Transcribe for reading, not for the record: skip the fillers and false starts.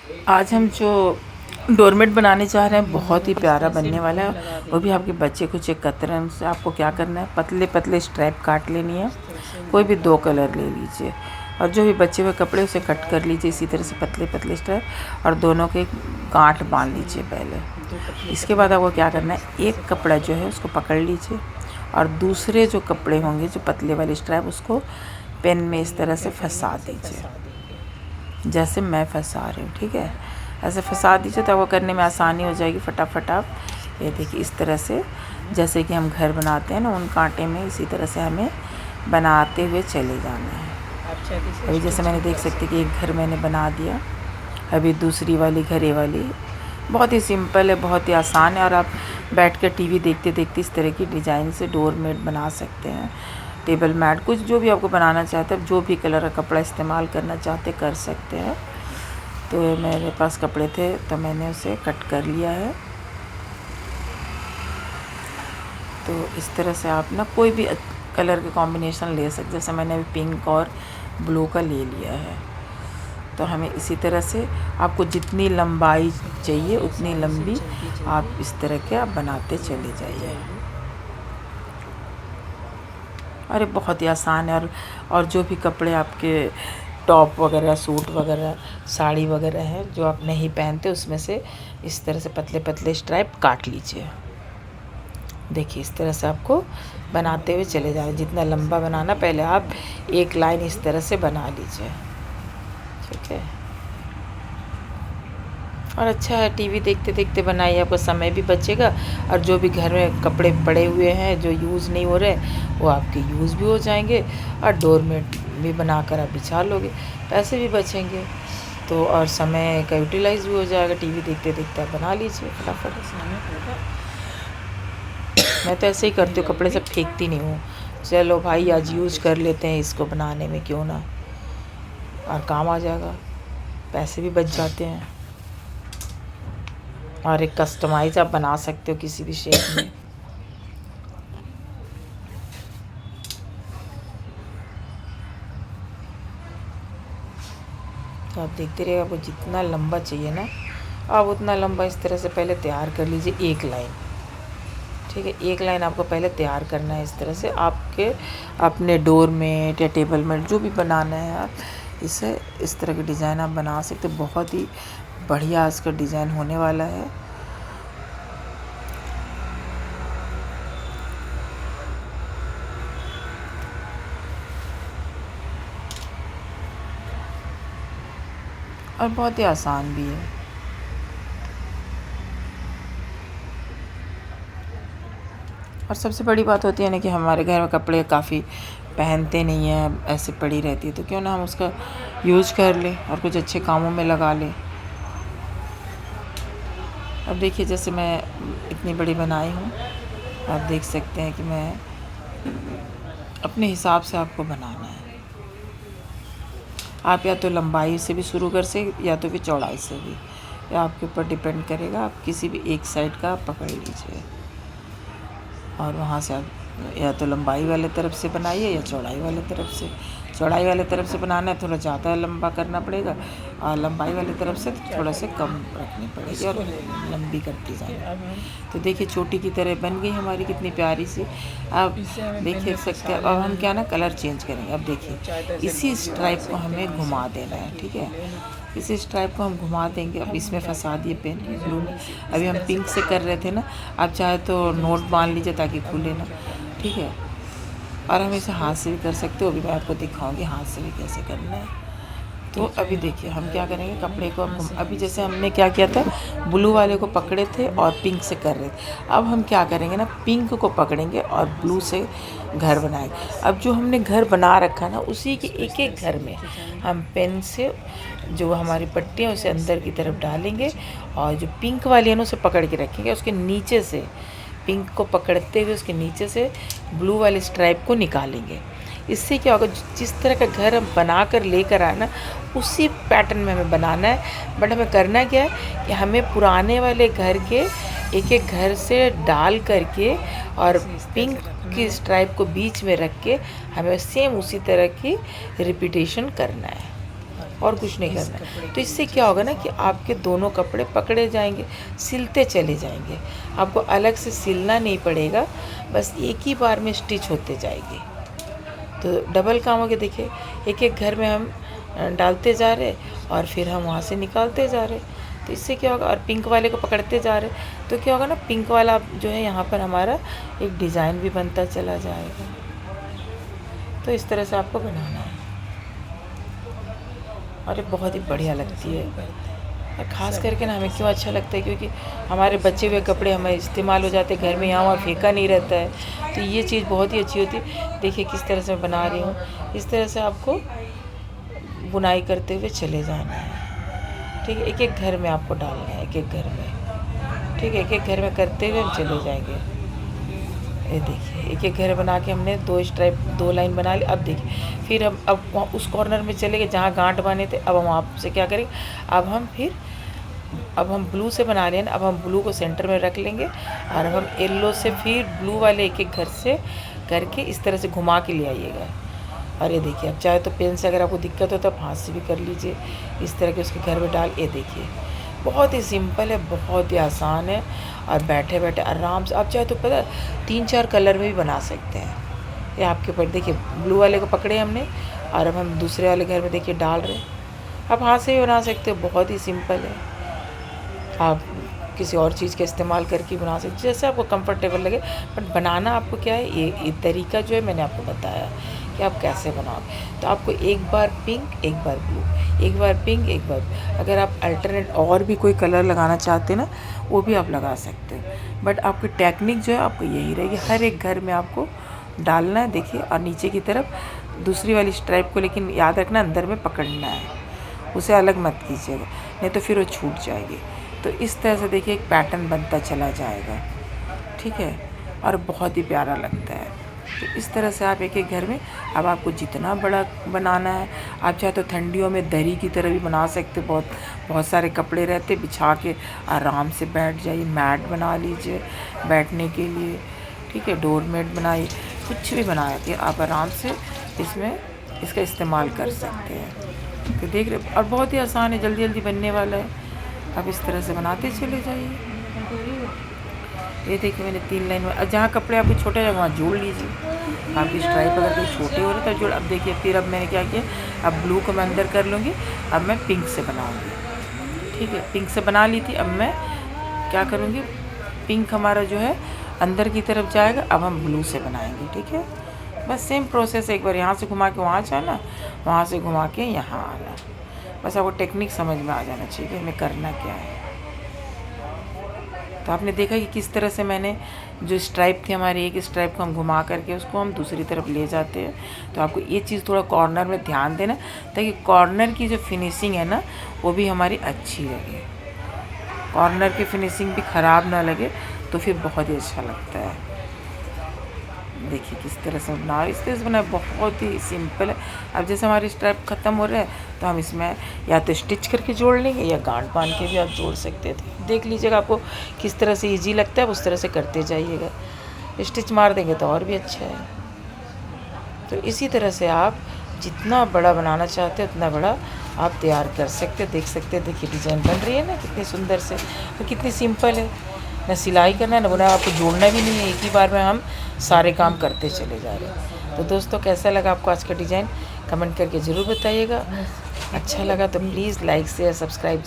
आज हम जो डोरमेट बनाने जा रहे हैं बहुत ही प्यारा बनने वाला है, वो भी आपके बच्चे कुछ एक कतरन से। आपको क्या करना है, पतले पतले स्ट्रैप काट लेनी है, कोई भी 2 कलर ले लीजिए और जो भी बचे हुए कपड़े उसे कट कर लीजिए इसी तरह से पतले पतले स्ट्रैप, और दोनों के गांठ बांध लीजिए पहले। इसके बाद आपको क्या करना है, एक कपड़ा जो है उसको पकड़ लीजिए और दूसरे जो कपड़े होंगे जो पतले वाले स्ट्रैप उसको पेन में इस तरह से फंसा दीजिए, जैसे मैं फंसा रही हूँ। ठीक है, ऐसे फंसा दीजिए तो वो करने में आसानी हो जाएगी। फटाफट आप ये देखिए इस तरह से, जैसे कि हम घर बनाते हैं ना उन कांटे में, इसी तरह से हमें बनाते हुए चले जाना है। अभी जैसे मैंने देख सकते कि एक घर मैंने बना दिया, अभी दूसरी वाली घर, ये वाली बहुत ही सिंपल है, बहुत ही आसान है, और आप बैठ कर टीवी देखते देखते इस तरह की डिज़ाइन से डोरमेट बना सकते हैं, टेबल मैट, कुछ जो भी आपको बनाना चाहते हैं, जो भी कलर का कपड़ा इस्तेमाल करना चाहते कर सकते हैं। तो मेरे पास कपड़े थे तो मैंने उसे कट कर लिया है। तो इस तरह से आप ना कोई भी कलर के कॉम्बिनेशन ले सकते, जैसे मैंने अभी पिंक और ब्लू का ले लिया है। तो हमें इसी तरह से आपको जितनी लंबाई चाहिए उतनी लंबी आप इस तरह के आप बनाते चले जाइए। अरे बहुत ही आसान है। और जो भी कपड़े आपके टॉप वगैरह, सूट वगैरह, साड़ी वगैरह है जो आप नहीं पहनते, उसमें से इस तरह से पतले पतले स्ट्राइप काट लीजिए। देखिए इस तरह से आपको बनाते हुए चले जाए। जितना लंबा बनाना, पहले आप एक लाइन इस तरह से बना लीजिए। ठीक है, और अच्छा है, टीवी देखते देखते बनाइए, आपका समय भी बचेगा, और जो भी घर में कपड़े पड़े हुए हैं जो यूज़ नहीं हो रहे वो आपके यूज़ भी हो जाएंगे, और डोरमेट भी बनाकर आप बिछा लोगे, पैसे भी बचेंगे, तो और समय का यूटिलाइज भी हो जाएगा। टीवी देखते देखते आप बना लीजिए फटाफट। मैं तो ऐसे ही करती हूँ, कपड़े सब फेंकती नहीं हूँ, चलो भाई आज यूज़ कर लेते हैं इसको बनाने में, क्यों ना, और काम आ जाएगा, पैसे भी बच जाते हैं, और एक कस्टमाइज आप बना सकते हो किसी भी शेप में। तो आप देखते रहिए, आपको जितना लंबा चाहिए ना आप उतना लंबा इस तरह से पहले तैयार कर लीजिए, एक लाइन। ठीक है, एक लाइन आपको पहले तैयार करना है इस तरह से। आपके अपने डोरमेट या टेबल मेट जो भी बनाना है आप इसे इस तरह की डिज़ाइन आप बना सकते, बहुत ही बढ़िया इसका डिज़ाइन होने वाला है। और बहुत ही आसान भी है। और सबसे बड़ी बात होती है ना कि हमारे घर में कपड़े काफ़ी पहनते नहीं हैं, ऐसे पड़ी रहती है, तो क्यों ना हम उसका यूज़ कर लें और कुछ अच्छे कामों में लगा लें। अब देखिए जैसे मैं इतनी बड़ी बनाई हूँ, आप देख सकते हैं कि मैं अपने हिसाब से आपको बनाना है। आप या तो लंबाई से भी शुरू कर सकते या तो फिर चौड़ाई से भी, या आपके ऊपर डिपेंड करेगा। आप किसी भी एक साइड का आप पकड़ लीजिए और वहाँ से आप या तो लंबाई वाले तरफ से बनाइए या चौड़ाई वाले तरफ से। चौड़ाई वाले तरफ से बनाना है थोड़ा ज़्यादा लंबा करना पड़ेगा, और लंबाई वाली तरफ से थोड़ा से कम रखनी पड़ेगी और लंबी करती जाएगी। तो देखिए चोटी की तरह बन गई हमारी, कितनी प्यारी सी। आप देख सकते हैं। अब हम क्या ना कलर चेंज करेंगे। अब देखिए इसी स्ट्राइप को हमें घुमा देना है। ठीक है, इसी स्ट्राइप को हम घुमा देंगे। अब इसमें फंसा दिए पेन ब्लू में। अभी हम पिंक से कर रहे थे ना, आप चाहे तो नोट बांध लीजिए ताकि खुले ना। ठीक है, और हम इसे हाथ से भी कर सकते हो, अभी मैं आपको दिखाऊंगी हाथ से भी कैसे करना है। तो अभी देखिए हम क्या करेंगे, कपड़े को अभी जैसे हमने क्या किया था, ब्लू वाले को पकड़े थे और पिंक से कर रहे थे। अब हम क्या करेंगे ना, पिंक को पकड़ेंगे और ब्लू से घर बनाएंगे। अब जो हमने घर बना रखा ना, उसी के एक एक घर में हम पेन से जो हमारी पट्टी है उसे अंदर की तरफ डालेंगे, और जो पिंक वाली है ना उसे पकड़ के रखेंगे। उसके नीचे से पिंक को पकड़ते हुए उसके नीचे से ब्लू वाले स्ट्राइप को निकालेंगे। इससे क्या होगा, जिस तरह का घर हम बना कर लेकर आए ना उसी पैटर्न में हमें बनाना है। बट हमें करना क्या है कि हमें पुराने वाले घर के एक एक घर से डाल करके और पिंक की स्ट्राइप को बीच में रख के हमें सेम उसी तरह की रिपीटेशन करना है। और कुछ नहीं करना है। तो इससे क्या होगा ना कि आपके दोनों कपड़े पकड़े जाएंगे, सिलते चले जाएंगे, आपको अलग से सिलना नहीं पड़ेगा, बस एक ही बार में स्टिच होते जाएगी। तो डबल काम हो गया। देखिए एक एक घर में हम डालते जा रहे और फिर हम वहाँ से निकालते जा रहे। तो इससे क्या होगा, और पिंक वाले को पकड़ते जा रहे तो क्या होगा ना, पिंक वाला जो है यहाँ पर हमारा एक डिज़ाइन भी बनता चला जाएगा। तो इस तरह से आपको बनाना है और ये बहुत ही बढ़िया लगती है। और ख़ास करके ना हमें क्यों अच्छा लगता है, क्योंकि हमारे बचे हुए कपड़े हमें इस्तेमाल हो जाते हैं घर में, यहाँ वहाँ फेंका नहीं रहता है। तो ये चीज़ बहुत ही अच्छी होती है। देखिए किस तरह से मैं बना रही हूँ, इस तरह से आपको बुनाई करते हुए चले जाना है। ठीक है, एक एक घर में आपको डालना है, एक एक घर में। ठीक है, एक एक घर में करते हुए हम चले जाएंगे। ये देखिए एक एक घर बना के हमने 2 स्ट्राइप 2 लाइन बना ली। अब देखिए फिर हम अब उस कॉर्नर में चले गए जहाँ गांठ बने थे। अब हम वहाँ से क्या करेंगे, अब हम ब्लू से बना रहे हैं, अब हम ब्लू को सेंटर में रख लेंगे और अब हम येलो से फिर ब्लू वाले एक एक घर से करके इस तरह से घुमा के ले आइएगा। और ये देखिए अब चाहे तो पेन से अगर आपको दिक्कत हो तो आप हाथ से भी कर लीजिए, इस तरह के उसके घर में डाल। ये देखिए बहुत ही सिंपल है, बहुत ही आसान है और बैठे बैठे आराम से आप चाहे तो पता 3-4 कलर में भी बना सकते हैं। ये आपके ऊपर। देखिए ब्लू वाले को पकड़े हमने और अब हम दूसरे वाले घर में देखिए डाल रहे हैं। आप हाथ से भी बना सकते हो, बहुत ही सिंपल है। आप किसी और चीज़ का इस्तेमाल करके बना सकते जैसे आपको कंफर्टेबल लगे, बट बनाना आपको क्या है, ये तरीका जो है मैंने आपको बताया कि आप कैसे बनाओगे। तो आपको एक बार पिंक एक बार ब्लू, एक बार पिंक एक बार, अगर आप अल्टरनेट और भी कोई कलर लगाना चाहते हैं ना वो भी आप लगा सकते हैं, बट आपकी टेक्निक जो है आपको यही रहेगी। हर एक घर में आपको डालना है। देखिए और नीचे की तरफ दूसरी वाली स्ट्राइप को, लेकिन याद रखना अंदर में पकड़ना है, उसे अलग मत कीजिएगा नहीं तो फिर वो छूट जाएगी। तो इस तरह से देखिए एक पैटर्न बनता चला जाएगा। ठीक है, और बहुत ही प्यारा लगता है। तो इस तरह से आप एक एक घर में, अब आपको जितना बड़ा बनाना है, आप चाहे तो ठंडियों में दरी की तरह भी बना सकते। बहुत सारे कपड़े रहते, बिछा के आराम से बैठ जाइए, मैट बना लीजिए बैठने के लिए। ठीक है, डोर मैट बनाइए, कुछ भी बना के आप आराम से इसमें इसका इस्तेमाल कर सकते हैं। तो देख रहे, और बहुत ही आसान है, जल्दी जल्दी बनने वाला है। आप इस तरह से बनाते चले जाइए। ये देखिए मैंने 3 लाइन में, जहाँ कपड़े आपके छोटे हैं वहाँ जोड़ लीजिए। आपकी स्ट्राइप अगर कोई छोटे हो रहे तो जोड़। अब देखिए फिर अब मैंने क्या किया, अब ब्लू को मैं अंदर कर लूँगी, अब मैं पिंक से बनाऊँगी। ठीक है, पिंक से बना ली थी, अब मैं क्या करूँगी, पिंक हमारा जो है अंदर की तरफ जाएगा, अब हम ब्लू से बनाएंगे। ठीक है, बस सेम प्रोसेस, एक बार यहाँ से घुमा के वहाँ जाना, वहाँ से घुमा के यहाँ आना। बस आपको टेक्निक समझ में आ जाना चाहिए कि हमें करना क्या है। तो आपने देखा कि किस तरह से मैंने जो स्ट्राइप थी हमारी, एक स्ट्राइप को हम घुमा करके उसको हम दूसरी तरफ ले जाते हैं। तो आपको ये चीज़ थोड़ा कॉर्नर में ध्यान देना, ताकि कॉर्नर की जो फिनिशिंग है ना वो भी हमारी अच्छी लगे, कॉर्नर की फिनिशिंग भी ख़राब ना लगे, तो फिर बहुत ही अच्छा लगता है। देखिए किस तरह से बना, इस तरह से बनाए, बहुत ही सिंपल है। अब जैसे हमारी स्ट्राइप ख़त्म हो रहा है तो हम इसमें या तो स्टिच करके जोड़ लेंगे या गांठ बांध के भी आप जोड़ सकते थे। देख लीजिएगा आपको किस तरह से इजी लगता है, उस तरह से करते जाइएगा। स्टिच मार देंगे तो और भी अच्छा है। तो इसी तरह से आप जितना बड़ा बनाना चाहते हैं उतना बड़ा आप तैयार कर सकते हैं। देख सकते हैं, देखिए डिज़ाइन बन रही है ना कितनी सुंदर से, और कितनी सिंपल है। ना सिलाई करना है ना बुना, आपको जोड़ना भी नहीं है, एक ही बार में हम सारे काम करते चले जा रहे हैं। तो दोस्तों कैसा लगा आपको आज का डिज़ाइन, कमेंट करके ज़रूर बताइएगा। अच्छा लगा तो प्लीज़ लाइक शेयर सब्सक्राइब